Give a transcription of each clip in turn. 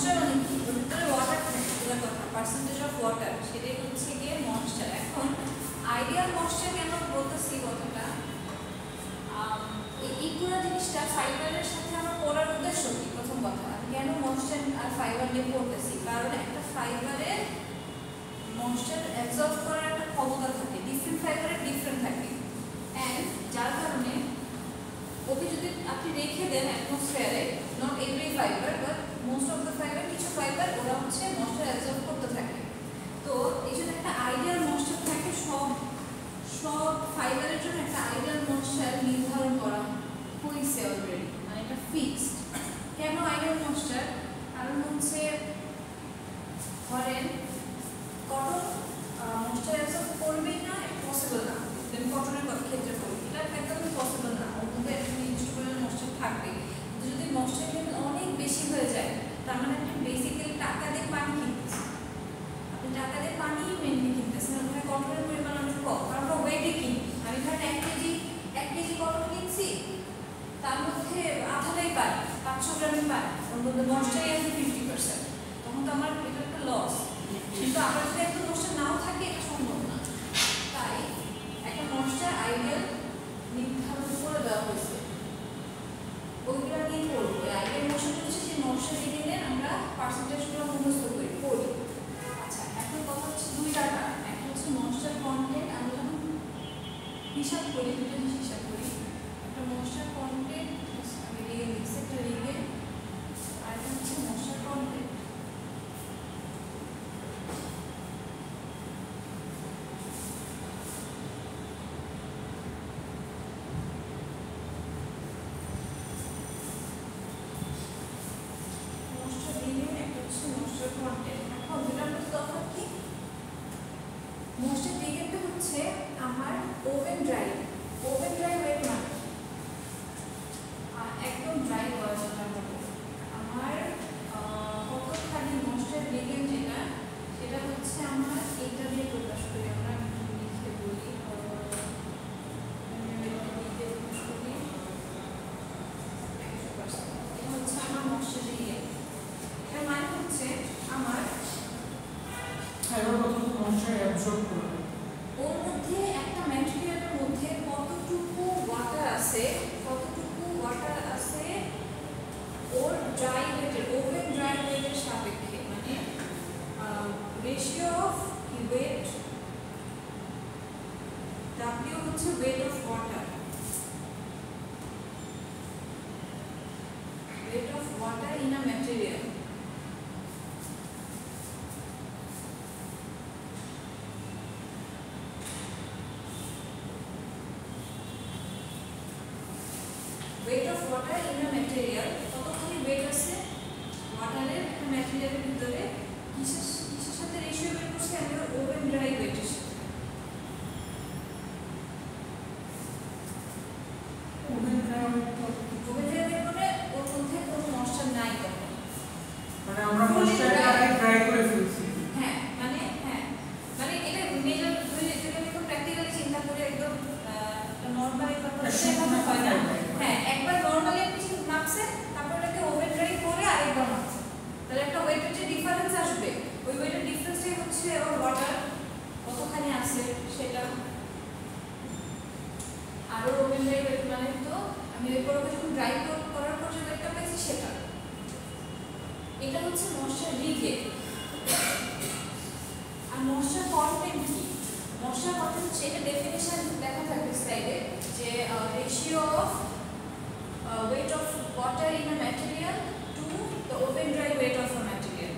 Moisture মানে কি ভিতরে ওয়াটার থাকে পুরো কথা পার্সেন্টেজ অফ ওয়াটার সেটাই হচ্ছে গিয়ে ময়েশ্চার এখন আইডিয়াল ময়েশ্চার কেন বলতেছি কথাটা এই পুরো জিনিসটা ফাইবারের সাথে আমার পড়ার উদ্দেশ্য কি প্রথম কথা কেন ময়েশ্চার আর ফাইবার নিয়ে পড়তেছি কারণ একটা ফাইবারের ময়েশ্চার অ্যাবজর্ব করার একটা ক্ষমতা থাকে ডিফারেন্ট ফাইবারের ডিফারেন্ট থাকে এন্ড যার কারণে ওকে যদি আপনি রেখে দেন অ্যাটমসফিয়ারে not every fiber but most of the fiber কিছু ফাইবার ওরা হচ্ছে ময়েশ্চার অ্যাবজর্ব করতে থাকে তো এই জন্য একটা আইডিয়াল ময়েশ্চার থাকে সব ফাইবারের জন্য একটা আইডিয়াল ময়েশ্চার নির্ধারণ করা হয়েছে অলরেডি মানে এটা ফিক্সড কেন আইডিয়াল ময়েশ্চার কারণ হচ্ছে ধরেন কটন ময়েশ্চার অ্যাবজর্ব করবেই না পসিবল না দেন কটনের ক্ষেত্রে বলি এটা একদমই পসিবল না ওর মধ্যে একটা নির্দিষ্ট পরিমাণ ময়েশ্চার থাকবে যদি ময়েশ্চার লেভেল অনেক বেশি হয়ে যায় তার মানে আপনি বেসিক্যালি টাকা দিয়ে পানি কিনতেছেন আপনি টাকা দিয়ে পানি মেনলি কিনতেছেন ওখানে কটনের পরিমাণ অনেক কম কারণ আমরা ওয়েটে কিনি আমি ধরেন 1 কেজি কটন কিনছি তার মধ্যে আধাটাই পাই 500 গ্রামই পাই ওর মধ্যে ময়েশ্চারই আছে 50% তখন তো আমার এটা একটা লস কিন্তু আমার যদি একটা ময়েশ্চার নাও থাকে এটা সম্ভব না তাই একটা ময়েশ্চার আইডিয়াল নির্ধারণ করে দেওয়া হয়েছে ওইগুলো নিয়ে পড়বো আইডিয়াল ময়েশ্চার হচ্ছে সেই ময়েশ্চার দিনে আমরা পার্সেন্টেজগুলো মুখস্থ করি পড়ি আচ্ছা এখন কথা হচ্ছে দুইটা একটা হচ্ছে ময়েশ্চার কন্টেন্ট আমরা যখন হিসাব করি দুটো জিনিস হিসাব করি একটা ময়েশ্চার কন্টেন্ট আমি লিখে লিখছি একটা লিখে আর একটা হচ্ছে ময়েশ্চার কন্টেন্ট ময়েশ্চার ডিগ্রেডটা হচ্ছে আমার ওভেন ড্রাই ওয়েট মানে একদম ড্রাই হওয়া যেটা আমার কতখানি ময়েশ্চার ডিগ্রেড যেটা সেটা হচ্ছে আমার এইটা দিয়ে প্রকাশ করি আমরা লিখে বলি এটা হচ্ছে আমার ময়েশ্চার ডিগ্রেড এর মানে হচ্ছে আমার ওর মধ্যে একটা ম্যাটেরিয়ালের মধ্যে কতটুকু ওয়াটার আছে ওর ড্রাই ওয়েটের ওভেন ড্রাই ওয়েটের সাপেক্ষে মানে রেশিও অফ ওয়েট W হচ্ছে weight of water in a material weight of water in a material কতখানি weight আছে ওয়াটারের একটা ম্যাটেরিয়ালের ভিতরে কিসের সাথে রেশিও বের করছে আমরা ওভেন ড্রাই ওয়েটের সাথে ওভেন ড্রাই মানে ওর মধ্যে কোনো ময়েশ্চার নাই মানে আমরা ময়েশ্চারটাকে ড্রাই করে ফেলছি মানে এটা মেজার যদি আমি একটু প্র্যাকটিক্যালি চিন্তা করে একদম নরমালি সেভাবে হয় না একবার নরমালি আপনি মাপছেন তারপর এটাকে ওভেন ড্রাই করে আরেকবার মাপছেন তাহলে একটা ওয়েটের যে ডিফারেন্স আসবে ওই ওয়েটের ডিফারেন্সটাই হচ্ছে ওর ওয়াটার কতখানি আছে সেটা আর ওর ওভেন ড্রাই ওয়েট মানে তো আমি এরপর ওকে যখন ড্রাই করার পর যে ওয়েটটা পেয়েছি সেটা এটা হচ্ছে ময়েশ্চার লিকেজ আর ময়েশ্চার কন্টেন্ট কি ময়েশ্চার কন্টেন্ট হচ্ছে এটা ডেফিনিশন লেখা থাকবে স্লাইডে যে ratio of weight of water in a material to the oven dry weight of a material.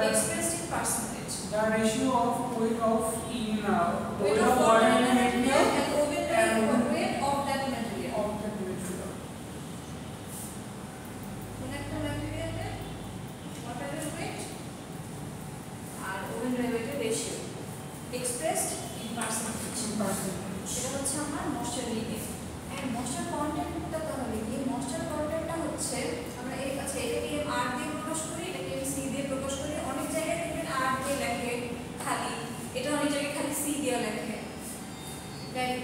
Expressed in percentage. The ratio of weight of water in a material and oven dry weight of that material. In a material, water weight and oven dry weight ratio expressed in percentage. সেটা হচ্ছে আমার moisture leakage and moisture কন্টেন্টটা তাহলে কি moisture কন্টেন্টটা হচ্ছে আমরা এটাকে আর দিয়ে প্রকাশ করি এটাকে সি দিয়ে প্রকাশ করি অনেক জায়গায় দেখবেন আর দিয়ে লেখে খালি এটা অনেক জায়গায় খালি সি দিয়ে লেখে ভেরি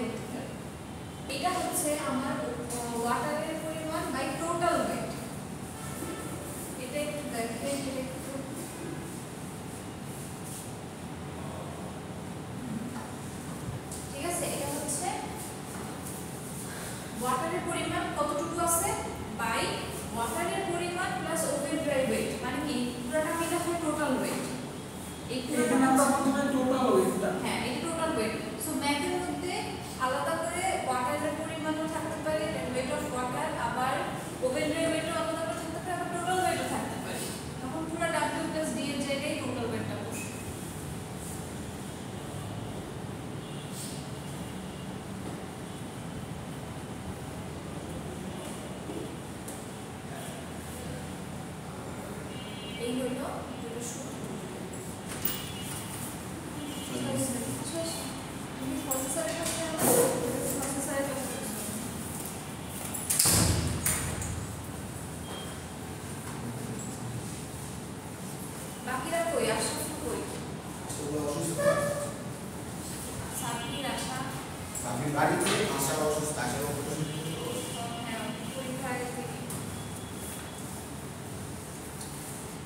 এখানে আমরা প্রথমে টোটাল ওয়েটটা হ্যাঁ এটা টোটাল ওয়েট। সো ম্যাথের মধ্যে আলাদা করে ওয়াটারের পরিমাণও থাকতে পারে, ওয়েট অফ ওয়াটার, আবার ওভেনের ওয়েটও আলাদা করে থাকতে পারে, আবার টোটাল ওয়েটও থাকতে পারে। তখন পুরো W প্লাস D এর জায়গায় টোটাল ওয়েটটা বসবে। এই হলো দুটো সূত্র। তুমি প্রসেসরের কাছে প্রসেসরের কাছে বাকিরা কই? আশরাফ কই? সাব্বির, আশা? সাব্বির বাড়িতে, আশা অসুস্থ, আশা অসুস্থ। হ্যাঁ, পরীক্ষা আগে থেকে।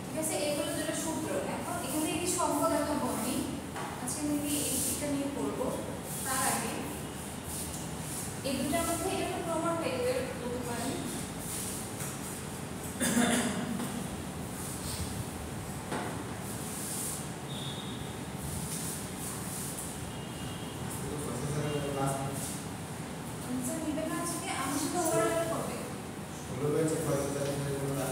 ঠিক আছে, এগুলো দুটো সূত্র। এখন এখানে কিছু অঙ্ক দেখাবো আমি। আজকে আমি এটা নিয়ে পড়বো। তার আগে এই দুটার মধ্যে এটা প্রমাণ টাইপের বলতে পারেন। আনসার নিবে না আজকে? আমার সাথে ওভারঅল করবে। হলো হয়েছে প্রসেসরের কোনো না।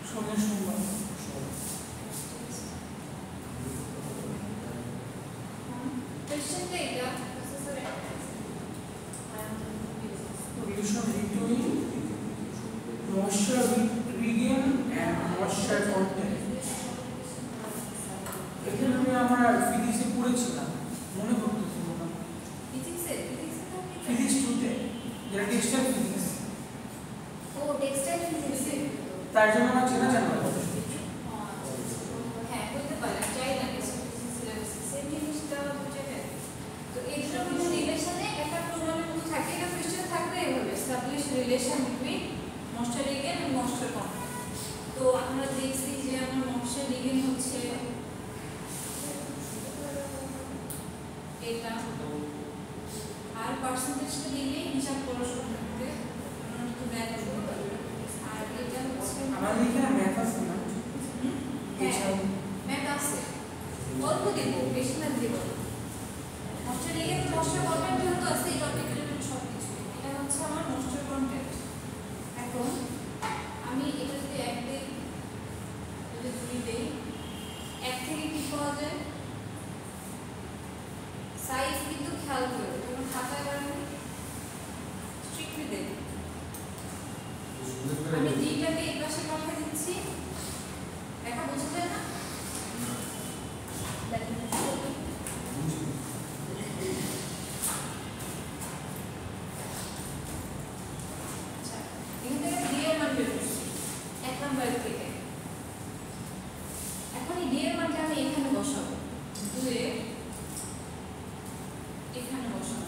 সময় সময় কোশ্চেনটা এটা প্রসেসরে relation between moisture regain and moisture content. এখানে আমি আমরা ফিজিক্সে পড়েছিলাম, মনে করতেছি না ফিজিক্সে ফিজিক্স 2 তে, যেটা টেক্সটাইল ফিজিক্স, ও টেক্সটাইল ফিজিক্সে। তার জন্য আমার চেনা জানা হ্যাঁ বলতে পারেন, চাই না সেম জিনিসটা বুঝে গেল। তো এটার মধ্যে রিলেশনে একটা প্রমাণের মতো থাকে, এটা কোশ্চেন থাকবে এভাবে, establish relation between moisture regain and moisture content. তো আমরা দেখছি যে আমার ময়েশ্চার রিগেন হচ্ছে এটা, আর পার্সেন্টেজটা দিলেই হিসাব করা শুরু থাকবে, আমরা তো ব্যাক করব। আর এটা হচ্ছে আমাদের এখানে ম্যাথ আছে না, হ্যাঁ ম্যাথ আছে, অল্প দিব, বেশি না দিব। ময়েশ্চার রিগেন ময়েশ্চার কন্টেন্ট যেহেতু আছে, এই টপিক রিলেটেড সব কিছু। এটা হচ্ছে আমার ময়েশ্চার কন্টেন্ট। এখন আমি এটা যদি এক দিই, যদি দুই দিই, এক থেকে কি পাওয়া যায়? সাইজ কিন্তু খেয়াল করবে, যখন খাতায় বানাবো স্ট্রিক্টলি দেখবে। আমি ডিটাকে এই পাশে পাঠিয়ে দিচ্ছি, দেখা বোঝা যায় না? দেখেন আচ্ছা, এখান থেকে ডি এর মান বের করছি 1 নাম্বার থেকে। এখন এই ডি এর মানটা আমি এখানে বসাবো, 2 এ এখানে বসাবো।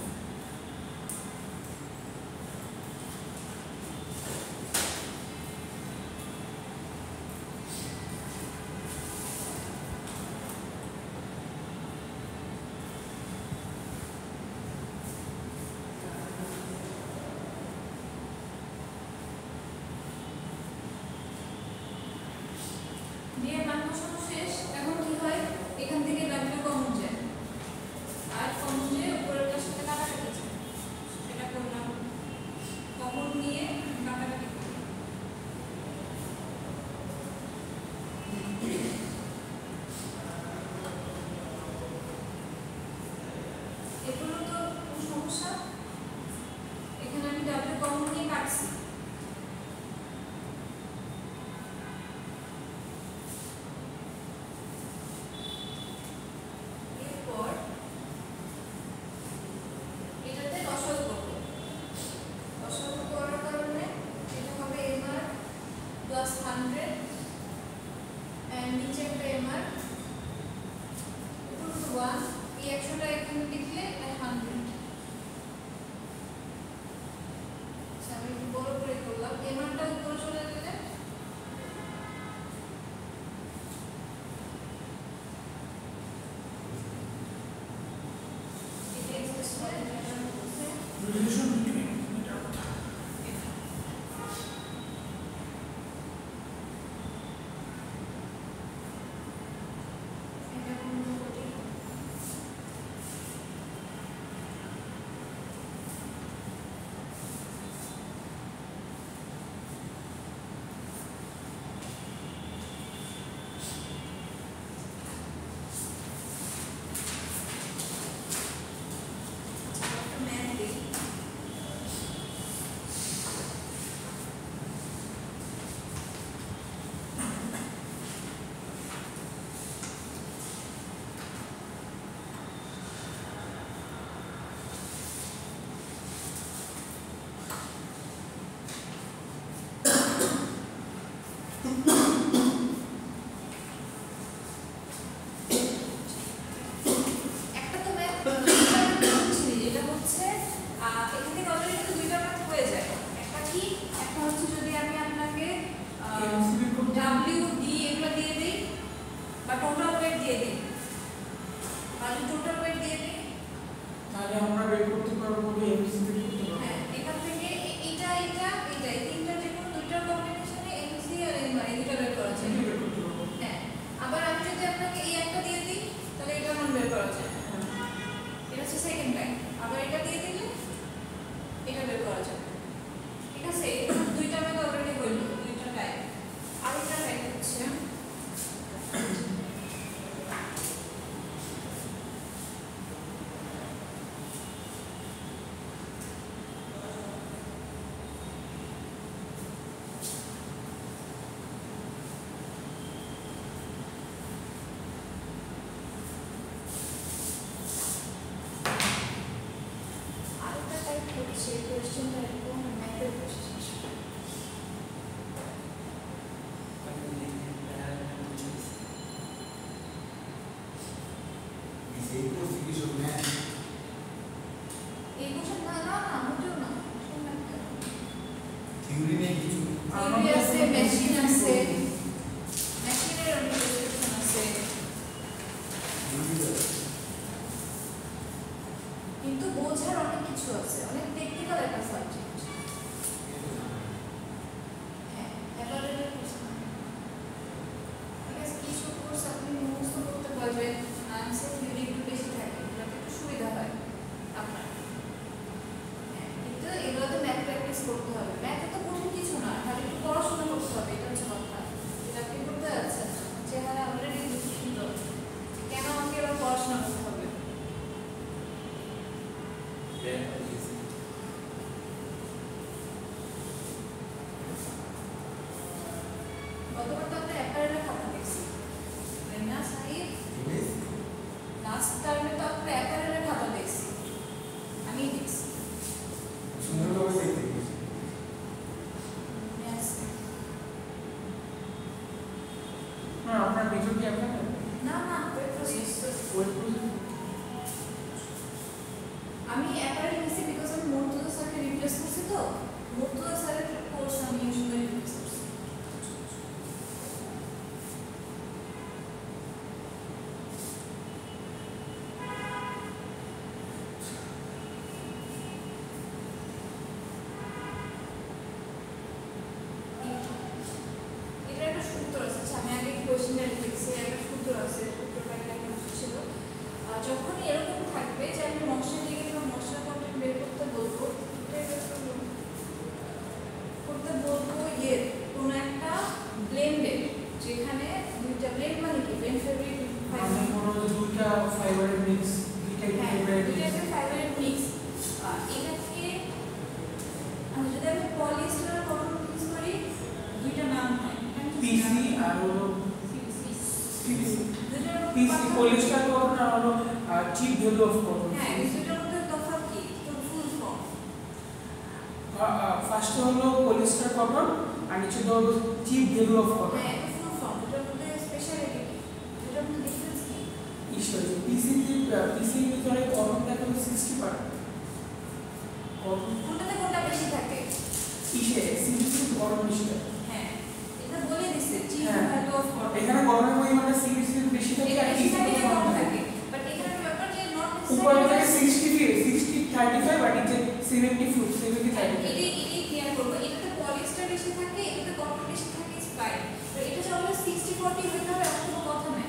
যায় তিনটা যে কোনো দুইটার কম্বিনেশনে এমসি আর এমআর এই দুটো বের করা যায়। হ্যাঁ, আবার আমি যদি আপনাকে এই একটা দিয়ে দিই তাহলে এটা মান বের করা যায়। এটা হচ্ছে সেকেন্ড টাইম। আবার এটা দিয়ে দিলে এটা বের করা যাবে। ঠিক আছে, এটা দুইটা আমি তো অলরেডি হইল, দুইটা টাইপ। আরেকটা টাইপ হচ্ছে কোশ্চেনটা এরকম ম্যাথের কোশ্চেন। এই কোশ্চেন না না না মোটেও না, থিওরি নেই কিছু, থিওরি আছে, মেশিন আছে, মেশিনের অনেক ডেসক্রিপশন আছে, কিন্তু বোঝার অনেক কিছু আছে, অনেক টেকনিক্যাল একটা সাবজেক্ট। হ্যাঁ, এবারের কোশ্চেন ঠিক আছে, কিছু কোর্স আপনি মুখস্থ করতে পারবেন, আনসার থিওরি একটু বেশি থাকে, যাতে একটু সুবিধা হয় আপনার। হ্যাঁ, কিন্তু এগুলোতে ম্যাথ প্র্যাকটিস করতে হবে। ম্যাথে তো কঠিন কিছু না, খালি একটু পড়াশোনা করতে হবে, এটা হচ্ছে কথা। যেটা আপনি করতে যাচ্ছেন না, চেহারা অলরেডি দুঃখিত, কেন আমাকে এবার পড়াশোনা করতে হবে। গতবার তো আমরা অ্যাপারেলের খাতা দেখছি, না সাহিব? লাস্ট টাইমে তো আমরা অ্যাপারেলের খাতা দেখছি, আমি দেখছি। সুন্দরভাবে দেখতে পেয়েছি। না আপনার মেজর কি আপনার না না, আমি অ্যাপারেল নিছি বিকজ আমি মুর্তজা স্যারকে রিপ্লেস করছি, তো মুর্তজা স্যারের কোর্স আমি শুধু রিপ্লেস করছি। এটা একটা সূত্র আছে, আমি আগে কোশ্চেনটা লিখছি, একটা সূত্র আছে, সূত্রটা একটা ছিল। যখন এরকম থাকবে যে আমি মশলা লিখে বা মশলা কন্টেন্ট বের করতে বলবো, ইয়ে কোনো একটা ব্লেন্ডেড, যেখানে দুইটা ব্লেন্ড মানে কি ব্লেন্ড ফেব্রিক মানে কোনো দুইটা ফাইবারের মিক্স, দুইটা ফাইবারের মিক্স। এটাকে যদি আমি পলিস্টার কটন মিক্স করি, দুইটা নাম হয় পিসি আর হলো পিসি। পিসি পলিস্টার কটন আর হলো চিপ ভ্যালু অফ কটন। হ্যাঁ, এই দুটোর মধ্যে তফাৎ কি? তো ফুল ফর্ম। ফার্স্ট হলো পলিস্টার কটন আর নিচে হলো চিপ ভ্যালু অফ কটন। হ্যাঁ, এটা ফুল ফর্ম। দুটোর মধ্যে স্পেশালিটি কি? দুটোর মধ্যে ডিফারেন্স কি? ইস্যু পিসির ভিতরে কটন থাকে 60%। কটন কোনটাতে কোনটা বেশি থাকে? ইসে সিরিজের কটন বেশি থাকে। হ্যাঁ, এটা বলে দিছে চিপ হ্যাঁ। Value of cotton. এখানে গরমের পরিমাণটা সিরিজের বেশি থাকে এটা আর বেশি থাকে, এটা কম কম থাকে। থাকে। বাট এখানে ব্যাপার যে নট উপরে থাকে নেসেসারি 60-35 আর নিচে 70-30। এটাই ক্লিয়ার করব। এটাতে পলিস্টার বেশি থাকে, এটাতে কটন বেশি থাকে, ইজ ফাইন। তো এটা যে অলওয়েজ 60-40 হইতে হবে এমন কোনো কথা নাই।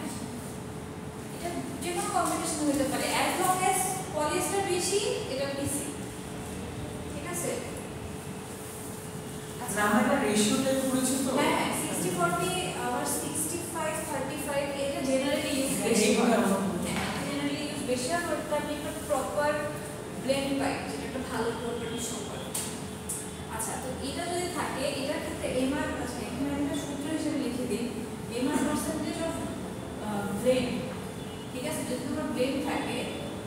এটা যে কোনো কম্বিনেশন হতে পারে, অ্যাজ লং অ্যাজ পলিস্টার বেশি, এটা পিসি। ঠিক আছে? আচ্ছা, আমরা একটা রেশিওটা করেছি তো। হ্যাঁ হ্যাঁ, 60-40 আবার 65-35 এটা জেনারেলি ইউজ বেশি এইভাবে হয়। আমরা হ্যাঁ, জেনারেলি ইউজ বেশি হয়, বাট তার একটা প্রপার ব্লেন্ড পাই, যেটা একটা ভালো প্রপার্টি শো করে। আচ্ছা, তো এটা যদি থাকে, এটার ক্ষেত্রে এমআর, আচ্ছা এখানে আমি একটা সূত্র হিসেবে লিখে দিই, এমআর পার্সেন্টেজ অফ ব্লেন্ড। ঠিক আছে, যদি তোমার ব্লেন্ড থাকে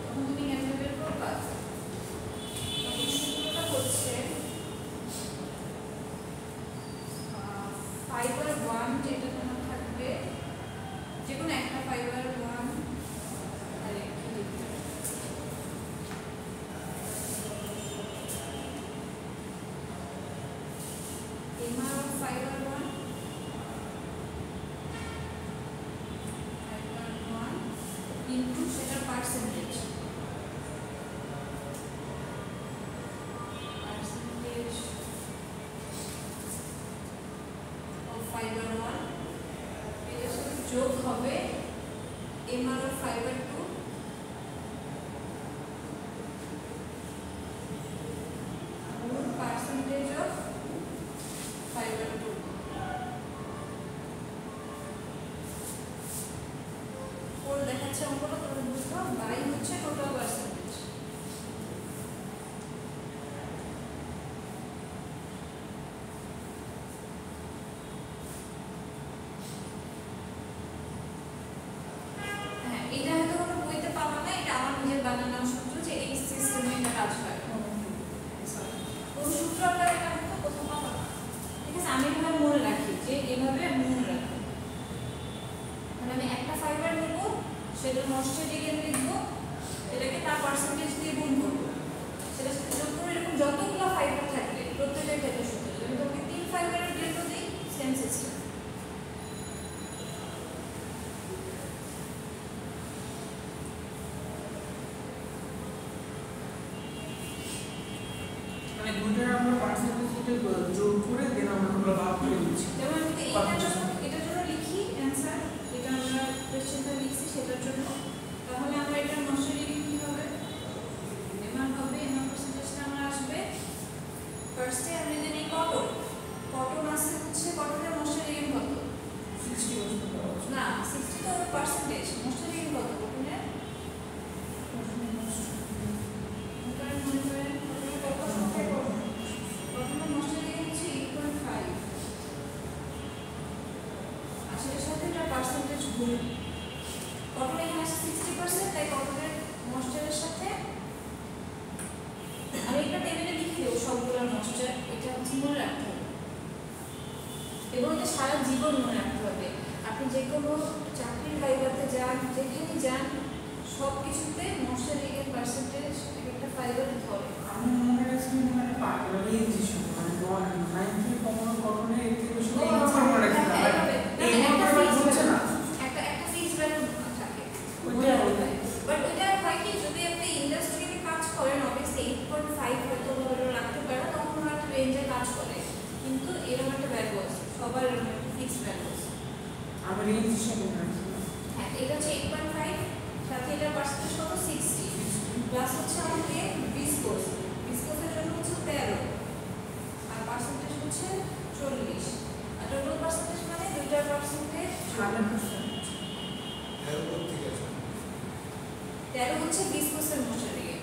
তখন তুমি কেমনে বের করবা? তখন সূত্রটা হচ্ছে ফাইবার 1 যেটা তোমার থাকবে, যে কোনো একটা ফাইবার 1 আরে কি লিখতে হবে? এমআর অফ ফাইবার 1 ইনটু সেটার পার্সেন্টেজ যোগ হবে MR of fiber 2 percentage of fiber 2 ওর দেখাচ্ছে অঙ্কটা তোমরা বুঝছো বাই হচ্ছে টোটাল পার্সেন্টেজ হ্যাঁ এটা হয়তো কোনো বইতে পাবো না এটা আমার নিজের বানানো সূত্র যে এই সিস্টেমে এটা কাজ হয় কোন সূত্র আমরা এটা হয়তো কোথাও পাবো না ঠিক আছে আমি এভাবে মনে রাখি যে এভাবে আমি মনে রাখি মানে আমি একটা ফাইবার নেব সেটা ময়েশ্চার রিগেন লিখব এটাকে তার পার্সেন্টেজ দিয়ে গুণ করব সেটা সাথে যোগ করে এরকম যতগুলো ফাইবার থাকবে প্রত্যেকটার ক্ষেত্রে সূত্র আমি তোমাকে 3 ফাইবারের ডেল্টা দিই সেম সিস্টেম মানে দুইটার আমরা পার্সেন্টেজটা যোগ করে দেন আমরা ওগুলো ভাগ করে দিচ্ছি যেমন আমি এটার জন্য লিখি অ্যানসার যেটা আমরা কোশ্চেনটা লিখছি সেটার জন্য তাহলে আমরা এটা ময়েশ্চার রিগেন কি হবে এমআর হবে এমআর পার্সেন্টেজটা আমরা আসবে ফার্স্টে আমি জানি কটন আছে হচ্ছে কটনের ময়েশ্চার রিগেন কত 60% না 60 তো পার্সেন্টেজ ময়েশ্চার রিগেন কত কটনের কটনের মনে করেন কটনের কত সংখ্যা কটনের ময়েশ্চার রিগেন হচ্ছে 8.5 আর সেটার সাথে এটা পার্সেন্টেজ গুণ কটন এখানে আছে 60% তাই কটনের ময়েশ্চারের সাথে আমি একটা টেবিলে লিখে দেব সবগুলো ময়েশ্চার এটা হচ্ছে মনে রাখতে হবে এবং এটা সারা জীবন মনে রাখতে হবে আপনি যে কোনো চাকরির ভাইভাতে যান যেখানে যান সব কিছুতে ময়েশ্চার রিগেন পার্সেন্টেজ একটা ফাইবার ধরে আমি মনে রাখছি মানে পাগল এই জিনিস মানে 90 কমন কখনো এর থেকে বেশি ইনসার মনে রাখছি না এই নম্বরটা হচ্ছে না একটা ফিক্স ভ্যালু থাকে ওইটা বাট ওইটা হয় কি যদি আপনি ইন্ডাস্ট্রিতে কাজ করেন অবভিয়াসলি 8.5 হয়তো ভালো রাখতে পারো তখন একটা রেঞ্জে কাজ করে কিন্তু এরকম একটা ভ্যালু আছে সবার এরকম একটা ফিক্স ভ্যালু আছে আমি রেঞ্জ হিসেবে মনে রাখছি হ্যাঁ এটা হচ্ছে 8.5 সাথে এটার পার্সেন্টেজ কত 60 প্লাস হচ্ছে আমাকে ভিসকোসের জন্য হচ্ছে 13 আর পার্সেন্টেজ হচ্ছে 40 আর টোটাল পার্সেন্টেজ মানে দুইটার পার্সেন্টেজ 100% 13 হচ্ছে ভিসকোসের ময়েশ্চার রিগেন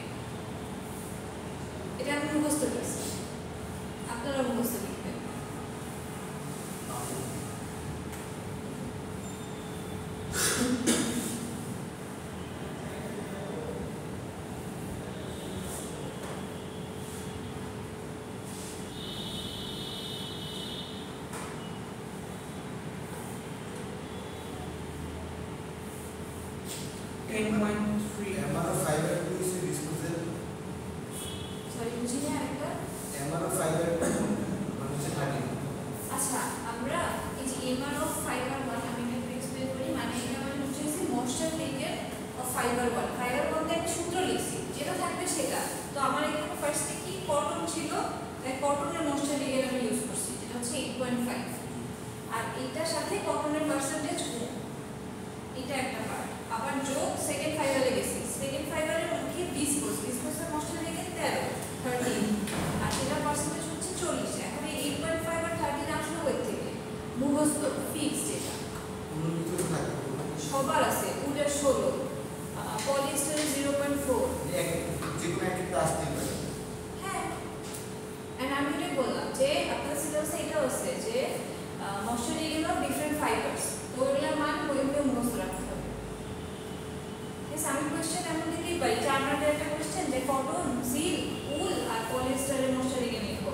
এটা আমি মুখস্থ করছি আপনারা মুখস্থ লিখবেন MR of fiber 2 is viscosal. Sorry বুঝিনি আরেকটা MR of fiber 2 মানে হচ্ছে 30. আচ্ছা আমরা এই যে MR of fiber 1 আমি একটু এক্সপ্লেইন করি মানে এটা মানে হচ্ছে moisture regain of fibre 1 fibre 1 তে একটা সূত্র লিখছি যেটা থাকবে সেটা তো আমার এখানে ফার্স্টে কি কটন ছিল তাই কটনের ময়েশ্চার রিগেন আমি ইউজ করছি যেটা হচ্ছে 8.5 আর এটার সাথে কটনের পার্সেন্টেজ গুণ এটা একটা পার্ট আবার যোগ সেকেন্ড ফাইবারে গেছি সেকেন্ড ফাইবারের মধ্যে ভিসকোসের ময়েশ্চার রিগেন 13 আর সেটার পার্সেন্টেজ হচ্ছে 40 এখন এই 8.5 আর 13 আসলে ওই থেকে মুখস্থ ফিক্সড এটা কোনো কিছু থাকে সবার আছে উলের 16 পলিস্টারের 0.4 যে কোনো একটা আসতে পারে। হ্যাঁ এন্ড আমি এটাই বললাম যে আপনার সিলেবাসে এটা আছে যে moisture regain of different fibres তো ওগুলোর মান বইতে মুখস্থ রাখতে হবে এস আমি কোশ্চেন এমন দিতেই পারি যে আপনাদের একটা কোশ্চেন যে কটন সিল্ক উল আর পলিস্টারের ময়েশ্চার রিগেন লিখো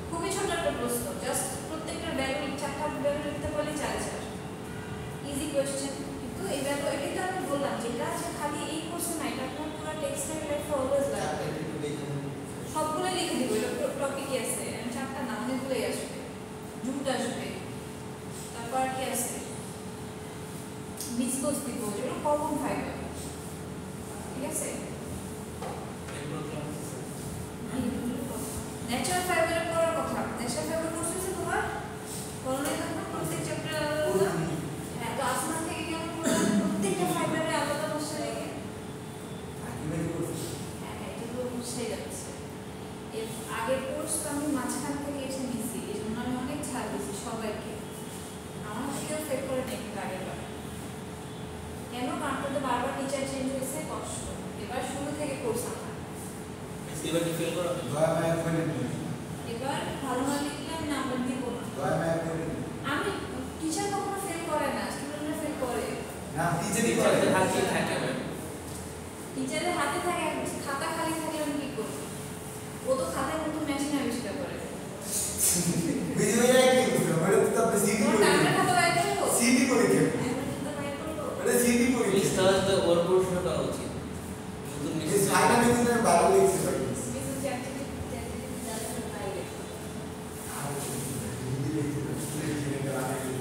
খুবই ছোট একটা প্রশ্ন জাস্ট প্রত্যেকটা ভ্যালু চারটা ভ্যালু লিখতে পারলে 4000 ইজি কোশ্চেন কিন্তু এই ভ্যালু এটাই তো আমি বললাম যেটা আছে খালি এই কোশ্চেন না এটা আপনার পুরো টেক্সটাইল লাইফ অলওয়েজ লাগবে সবগুলো লিখে দিব এটা টপিকই আছে চারটা নাম অনেকগুলোই আসবে জুট আসবে তারপর কি আছে ভিসকোস দিব যেগুলো কমন ফাইবার ঠিক আছে ন্যাচারাল ফাইবারের পড়ার কথা ন্যাচারাল ফাইবার কোর্স হচ্ছে তোমার করোনা তখন প্রত্যেক চ্যাপ্টার হ্যাঁ তো আসমান থেকে এবার কি ফেল করা দয়া মায়া করে নিন। এবার ভালো না লিখলে আমি নাম্বার দিব না। দয়া মায়া করে নিন। আমি টিচার কখনো ফেল করে না, স্টুডেন্টরা ফেল করে। না টিচারই করে। টিচারের হাতে থাকে না টিচারের হাতে থাকে, খাতা খালি থাকলে আমি কি করব? ও তো খাতায় নতুন মেশিন আবিষ্কার করে। বিজয়রা কি করবে? মানে তো আপনি সিডি তোমার করে। টাইমের খাতা বাইর করবো? সিডি করে কি? টাইমের খাতা বাইর করবো? এটা সিডি করে কি? তাহলে ওর পড়াশোনা করা উচিত নতুন এই মিশন সাইডে কিন্তু ভালো লিখছে ভাই। কিছু চ্যাপ্টারে জানার বাইরে। আর হিন্দি লিখতে তো লিখতে লাগে।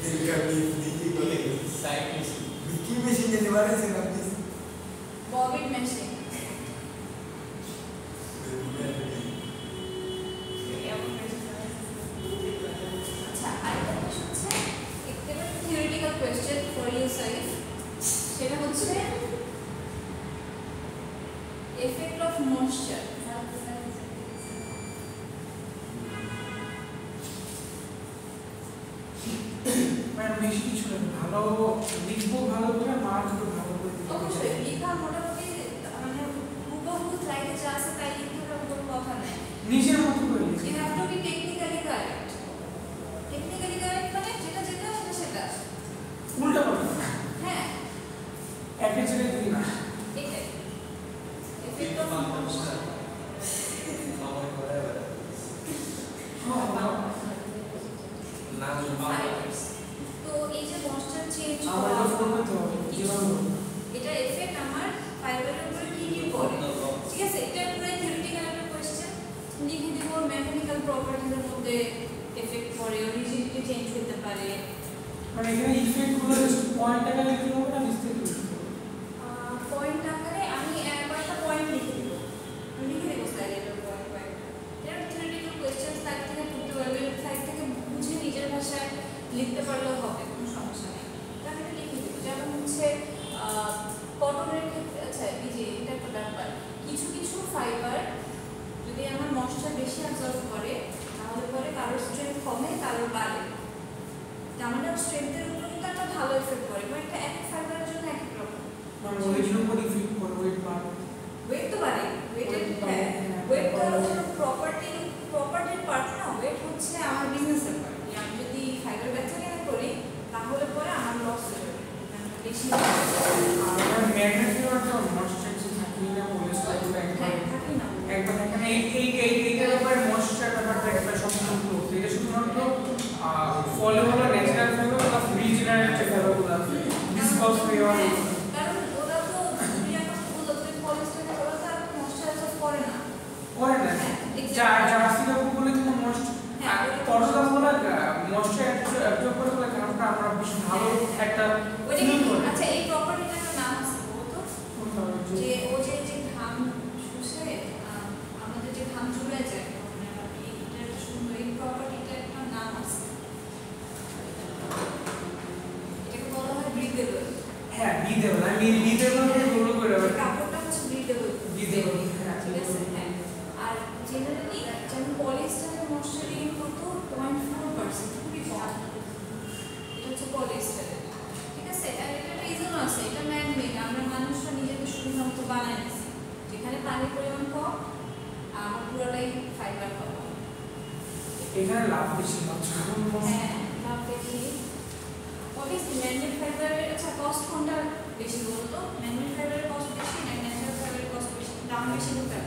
এই কারণে হিন্দি করে সাইড মিশন কি মেশিন নিতে পারেছেন আপনি? ববিট মেশিন। আচ্ছা, আরেকটা কোশ্চেন হচ্ছে একেবারে theoretical question for you Saif. সেটা হচ্ছে এফেক্ট অফ ময়েশ্চার। মানে বেশি কিছু না, ভালো লিখবো, ভালো করে মার্কগুলো ভালো করে দিতে হবে। অবশ্যই লেখা মোটামুটি মানে হুবহু স্লাইডে যা আছে তাই লিখতে হবে, কোনো কথা নাই। নিজের মতো করে লিখতে You have হবে। to be technically correct. Technically correct মানে যেটা যেটা ওটা সেটা। উল্টা কথা না, হ্যাঁ, একের জায়গায় দুই না। এটাই। Effect of moisture. আমার করে না Fibers. তো এই যে moisture change আমার এটা ফোন করতে হবে, জীবন বলবো। এটা এফেক্ট আমার ফাইবারের উপরে কি কি পড়ে, ঠিক আছে? এটা পুরো থিওরিটিক্যাল একটা কোশ্চেন। লিখে দিব মেকানিক্যাল প্রপার্টিজের মধ্যে এফেক্ট পড়ে, রিজিডিটি চেঞ্জ হতে পারে। মানে এখানে ইফেক্টগুলো জাস্ট পয়েন্ট আকারে লিখতে হবে না, বিস্তারিত লিখতে হবে? পয়েন্ট আকারে আমি কয়েকটা পয়েন্ট লিখে দিব, লিখে দেবো স্যার এটার পয়েন্ট কয়েকটা। এটা থিওরিটিক্যাল কোশ্চেন সাইড থেকে পড়তে পারবে, সাইড থেকে বুঝে নিজের ভাষায় লিখতে পারলেও হবে, কোনো সমস্যা নেই। আমি এটা লিখে দেবো। যেমন হচ্ছে কটনের ক্ষেত্রে, আচ্ছা এই যে এটা একটা ব্যাপার, কিছু কিছু ফাইবার যদি আমার ময়েশ্চার বেশি অ্যাবজর্ব করে তাহলে পরে কারোর স্ট্রেংথ কমে, কারোর বাড়ে। তার মানে স্ট্রেংথের উপর কিন্তু একটা ভালো এফেক্ট পড়ে, মানে একটা এক এক ফাইবারের জন্য এক এক রকম। মানে ওয়েটের উপর ইফেক্ট করে, ওয়েট বাড়বে। ওয়েট তো বাড়ে, ওয়েটের হ্যাঁ, ওয়েট তো প্রপার্টির পার্ট না, ওয়েট হচ্ছে আমার বিজনেসের পার্ট। আমি যদি ফাইবার বেচা কেনা করি তাহলে পরে আমার লস হয়ে যাবে, বেশি আর ম্যাগনেটিক একটা ময়েশ্চার থাকে না, পলিস্টারগুলো থাকি না। একবার এখানে এইটার ব্যাপারে ময়েশ্চার ব্যাপারটা একটা সম্পূর্ণ ক্লোজ। এটা শুধুমাত্র ফলে হলো ন্যাচারাল ফাইবার প্লাস রিজেনারেট যে ফাইবারগুলো আছে, ভিসকস ফাইবার। কারণ ওরা তো তুমি এখন বলতো তুমি পলিস্টারে ওরা তো আর ময়েশ্চারাইজার করে না। করে না, জার্সি কাপড়গুলো কিন্তু কটনগুলো ময়েশ্চার অ্যাবজর্ব করে বলে কারণটা আমরা বেশ ভালো একটা ফিল করি। আচ্ছা, এই প্রপার্টিটার একটা নাম আছে বলতো, যে ও যে ঘাম শুষে আমাদের যে ঘাম ঝরে যায়, মানে এটা একটা সুন্দর, এই প্রপার্টিটার একটা নাম আছে, এটাকে বলা হয় ব্রিদেবল। হ্যাঁ, ব্রিদেবল। আমি ব্রিদেবল বলে করে কাপড়টা হচ্ছে ব্রিদেবল। ব্রিদেবল, হ্যাঁ ঠিক আছে, হ্যাঁ। আর জেনারেলি যেমন পলিস্টারের ময়েশ্চার রিং কত 0.4%, খুবই কম। এটা হচ্ছে পলিস্টারের, ঠিক আছে? আর এটা রিজন আছে, এটা ম্যানমেড, আমরা মানুষরা নিজেদের সুবিধা মতো বানাই নিছি। যেখানে পানির পরিমাণ কম, আমার পুরোটাই ফাইবার কম। এখানে লাভ বেশি পাচ্ছে। হ্যাঁ, লাভ বেশি। অবভিয়াসলি ম্যানমেড ফাইবারের আচ্ছা কস্ট কোনটা বেশি বলতো? ম্যানমেড ফাইবারের কস্ট বেশি না ন্যাচারাল ফাইবারের কস্ট বেশি? দাম বেশি কোনটা?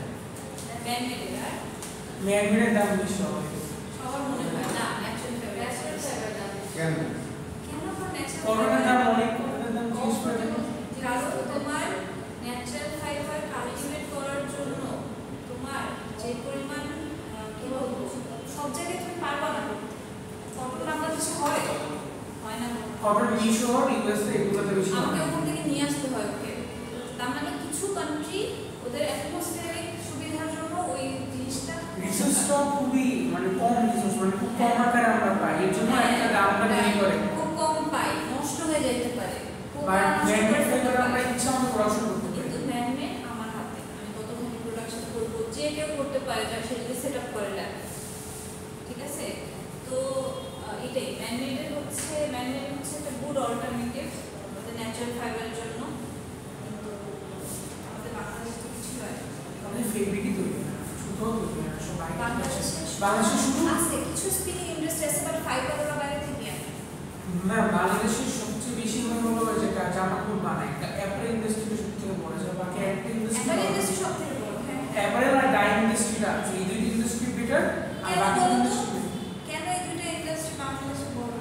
ম্যানমেডের। আর ম্যাগনেটের দাম বেশি হবে। সবার মনে হয় না ন্যাচারাল ফাইবার দাম কেন? কেন? কারণ ন্যাচারাল কটনের দাম অনেক, কটনের দাম জিজ্ঞেস করে দেবো। কারণ তোমার ন্যাচারাল ফাইবার কাল্টিভেট করার জন্য তোমার যে পরিমাণ কি বলবো, সব জায়গায় তুমি পারবা না করতে। কটন বাংলাদেশে হয় না, কটন মিশর, ইউএসএ এগুলোতে বেশি আমাকে হয়। ওখান থেকে নিয়ে আসতে হয় ওকে। তার মানে কিছু কান্ট্রি ওদের অ্যাটমসফিয়ারিক সুবিধার জন্য ওই জিনিসটা রিসোর্সটা খুবই মানে কম রিসোর্স, মানে খুব কম আকারে আমরা পাই, এর জন্য একটা দামটা বেশি করে। খুব কম পাই, নষ্ট হয়ে যেতে পারে। বাট ম্যাগনেট ফাইবার আমরা ইচ্ছা মতো প্রোডাকশন করতে পারি। কিন্তু ম্যাগনেট আমার হাতে, আমি কতখানি প্রোডাকশন করবো, যে কেউ করতে পারে, যার সেটাকে সেট আপ করে ল্যাব, ঠিক আছে? তো এটাই ম্যাগনেট হচ্ছে একটা গুড অল্টারনেটিভ আমাদের ন্যাচারাল ফাইবারের জন্য। কিন্তু আমাদের বাংলাদেশে কিছু ফেব্রিকই তৈরি হয় না, সুতো তৈরি হয় না, সব বাইরে বাংলাদেশে বাংলাদেশে শুধু আছে কিছু স্পিনিং ইন্ডাস্ট্রি আছে, বাট ফাইবার ওরা বাইরে থেকে আনে। ম্যাম বাংলাদেশের সবচেয়ে বেশি হলো যেটা জামা কাপড় বানায় একটা অ্যাপারেল ইন্ডাস্ট্রি সবথেকে বড় আছে, বাকি একটা অ্যাপারেল ইন্ডাস্ট্রি ইন্ডাস্ট্রি সবথেকে বড়। হ্যাঁ, অ্যাপারেল আর ডাইং ইন্ডাস্ট্রিটা আছে, এই দুইটা ইন্ডাস্ট্রি বেটার আর কেন বাকি বলো তো? ইন্ডাস্ট্রি কেন এই দুটো ইন্ডাস্ট্রি বাংলাদেশে বড়?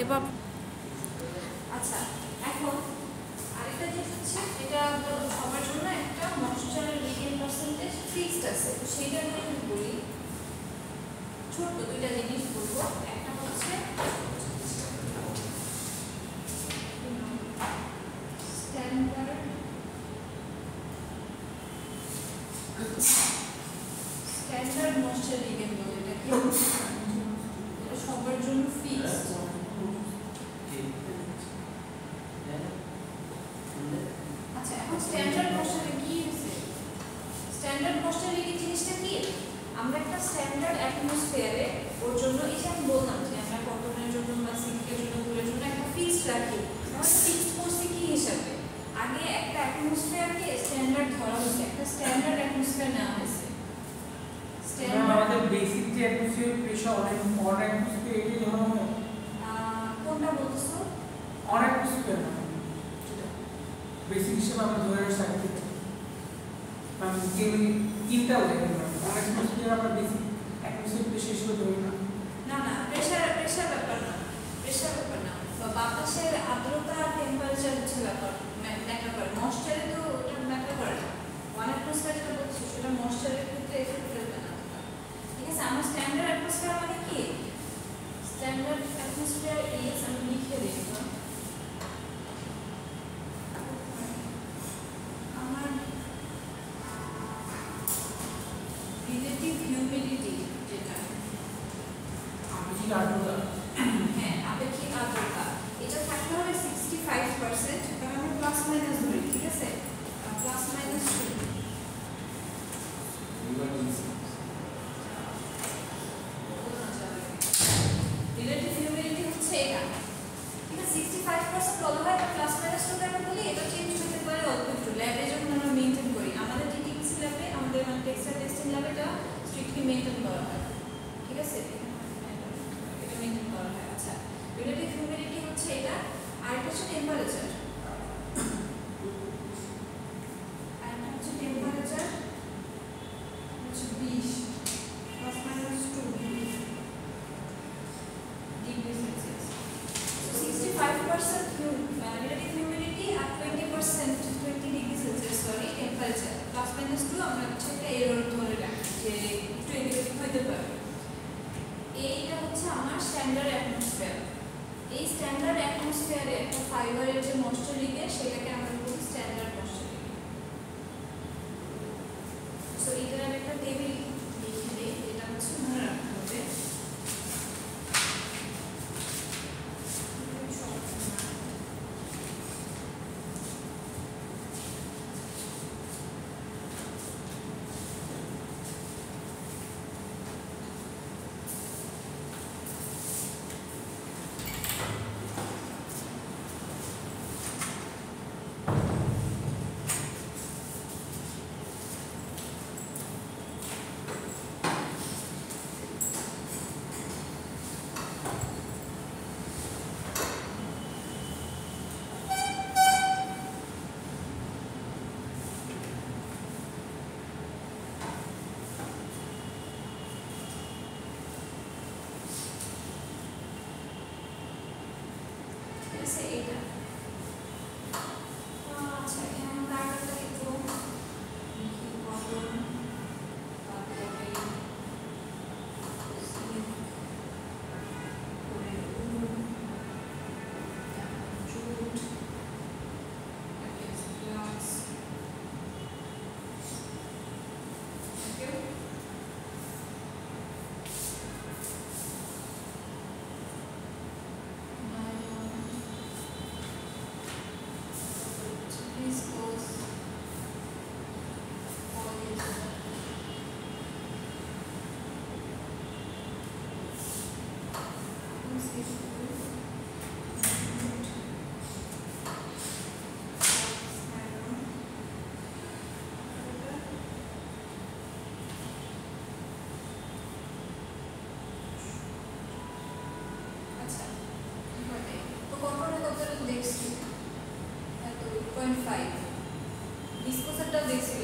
এবার আচ্ছা, এখন আরেকটা জিনিস হচ্ছে এটা সবার জন্য একটা ময়েশ্চারের রিটেন পার্সেন্টেজ ফিক্সড আছে, তো সেইটা নিয়ে আমি বলি। ছোট্ট দুইটা জিনিস বলবো। একটা হচ্ছে স্ট্যান্ডার্ড ময়েশ্চার রিটেন বলে এটাকে, এটা সবার জন্য ফিক্সড। আচ্ছা, এখন স্ট্যান্ডার্ড ময়েশ্চারে কি হয়েছে? স্ট্যান্ডার্ড ময়েশ্চারে কি জিনিসটা কি? আমরা একটা স্ট্যান্ডার্ড অ্যাটমসফিয়ারে ওর জন্য এই যে আমি বললাম যে আমরা কটনের জন্য বা সিল্কের জন্য গুলোর জন্য একটা ফিক্সড রাখি। আমরা ফিক্সড করছি কি হিসাবে? আগে একটা অ্যাটমসফিয়ারকে স্ট্যান্ডার্ড ধরা হয়েছে, একটা স্ট্যান্ডার্ড অ্যাটমসফিয়ার নেওয়া হয়েছে। আমাদের বেসিক যে অ্যাটমসফিয়ার প্রেশার অনেক অ্যাটমসফিয়ার এটাই ধরা হয়। কোনটা বলতেছো? অনেক অ্যাটমসফিয়ার না বেসিক হিসেবে আমরা ধরে আসছি আগে থেকে, মানে তিনটাও দেখেন অনেক অ্যাটমসফিয়ার আমরা বেসিক অ্যাটমসফিয়ার প্রেশার হিসেবে ধরি না। না না, প্রেশার ব্যাপার না, প্রেশার ব্যাপার না, বাতাসের আর্দ্রতা টেম্পারেচার হচ্ছে ব্যাপার, ম্যাটার করে। ময়েশ্চারে তো ওটা ম্যাটার করে না। ওয়ান অ্যাটমসফিয়ার যেটা বলছি সেটা ময়েশ্চারের ক্ষেত্রে এফেক্ট ফেলবে না। ঠিক আছে, আমার স্ট্যান্ডার্ড অ্যাটমসফিয়ার মানে কি? স্ট্যান্ডার্ড অ্যাটমসফিয়ার ইজ, আমি লিখে দিই আমার রিলেটিভ হিউমিডিটি যেটা, আপেক্ষিক আর্দ্রতা, হ্যাঁ আপেক্ষিক আর্দ্রতা, এটা থাকতে হবে 65%, কারণ আমি প্লাস মাইনাস ধরি। ঠিক আছে, প্লাস মাইনাস 2। রিলেটিভ হিউমিডিটি হচ্ছে এটা। ঠিক আছে, 65% বলা হয়, বা প্লাস মাইনাস 2 কেন বলি? এটা চেঞ্জ হতে পারে অল্প একটু। ল্যাবে যখন আমরা মেইনটেইন করি, আমাদের টিটিসি ল্যাবে, আমাদের মানে টেক্সটাইল টেস্টিং ল্যাবে এটা স্ট্রিক্টলি মেইনটেইন করা হয়। ঠিক আছে, এটা মেইনটেইন করা হয়। আচ্ছা, রিলেটিভ হিউমিডিটি হচ্ছে এটা, আর এটা হচ্ছে টেম্পারেচার। আর এটা হচ্ছে টেম্পারেচার হচ্ছে 20 plus minus 2 degree Celsius. 65% relative humidity আর 20% 20 degree Celsius sorry temperature, plus minus 2 আমরা হচ্ছে একটা এরর ধরে রাখি যে একটু এদিকে হইতে পারে। এইটা হচ্ছে আমার স্ট্যান্ডার্ড অ্যাটমসফিয়ার। এই স্ট্যান্ডার্ড অ্যাটমসফিয়ারে একটা ফাইবারের যে ময়েশ্চার রিটেন সেটাকে আমরা বলি স্ট্যান্ডার্ড ময়েশ্চার রিটেন। সো এটার আমি একটা টেবিল লিখে দিই, এটা হচ্ছে মনে রাখতে হবে। এটা আচ্ছা, এখানে আমরা আরেকটা একটু লিখি, কটন, তারপরে সিল্ক, করে উল, জুট, গ্লাস, ওকে।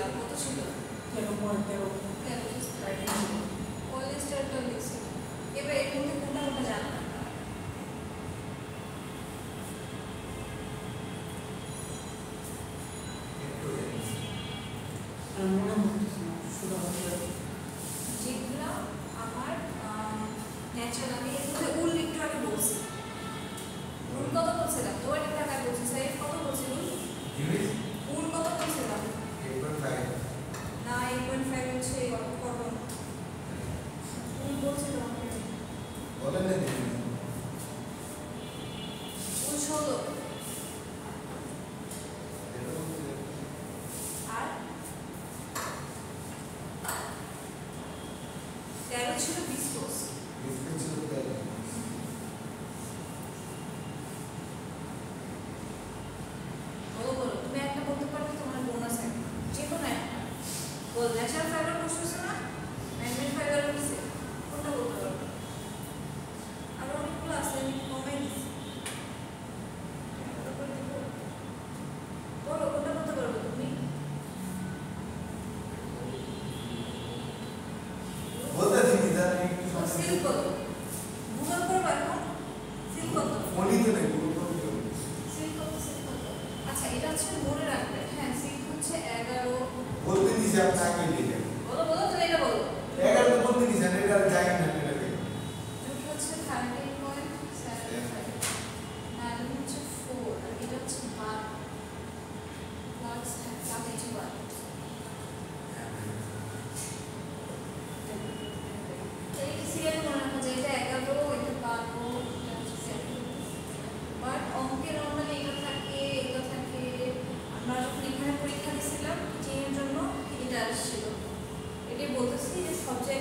লিখছিলাম, কত ছিল? 13.13 রাইট ছিল। পলিস্টারটা লিখছিলাম। এবার এর মধ্যে কোনটা কোনটা জানা না? মনে হচ্ছে না শুধু আমাদের যেগুলো আমার ন্যাচারাল, আমি এর মধ্যে উল একটু আগে বলছি। উল কত বলছিলাম? তোমার একটা টাকা বলছি, সাইড কত বলছি উল? উল কত বলছিলাম? 8.5 না 8.5 হচ্ছে কটন। উল বলছিলাম আমাকে। বলেন না দিদি উল 16 আর 13 ছিল বিস্কোস। ডিসপ্লে ছিল 13 বলো বলো, তুমি একটা বলতে পারবে, তোমার বোনাস একটা, যে কোনো একটা বল। ন্যাচারাল ফাইবার বসছে না, ম্যানমেড ফাইবার বসছে, কোনটা বলতে পারবে? আর অনেকগুলো আছে, আমি কমাই দিচ্ছি। বলো কোনটা বলতে পারবে তুমি? বলতে দিদি জানি একটু সিল্ক কত? গুগল করবো এখন। সিল্ক কত? ফোনই তো নেই গুগল করে দিও সিল্ক কত? সিল্ক কত? আচ্ছা, এটা হচ্ছে মনে রাখবে। হ্যাঁ, সিল্ক হচ্ছে 11। বলতে দিছি আপনি আগে লিখে বলো বলো, তুমি এটা বলো। 11 তো বলতে দিছি এটা যাই না এটাকে জুট হচ্ছে 13.75, নাইলন হচ্ছে 4, আর এটা হচ্ছে 12 প্লাস হচ্ছে 1। এই সিরিয়াল মনে রাখা যায়, এটা 11, এটা 12, এটা হচ্ছে 7। বাট অঙ্কে নর্মালি এটা থাকে, এটা থাকে। আমরা যখন এখানে পরীক্ষা দিয়েছিলাম চেনের জন্য এটা আসছিল। এটাই বলতেছি যে সবচেয়ে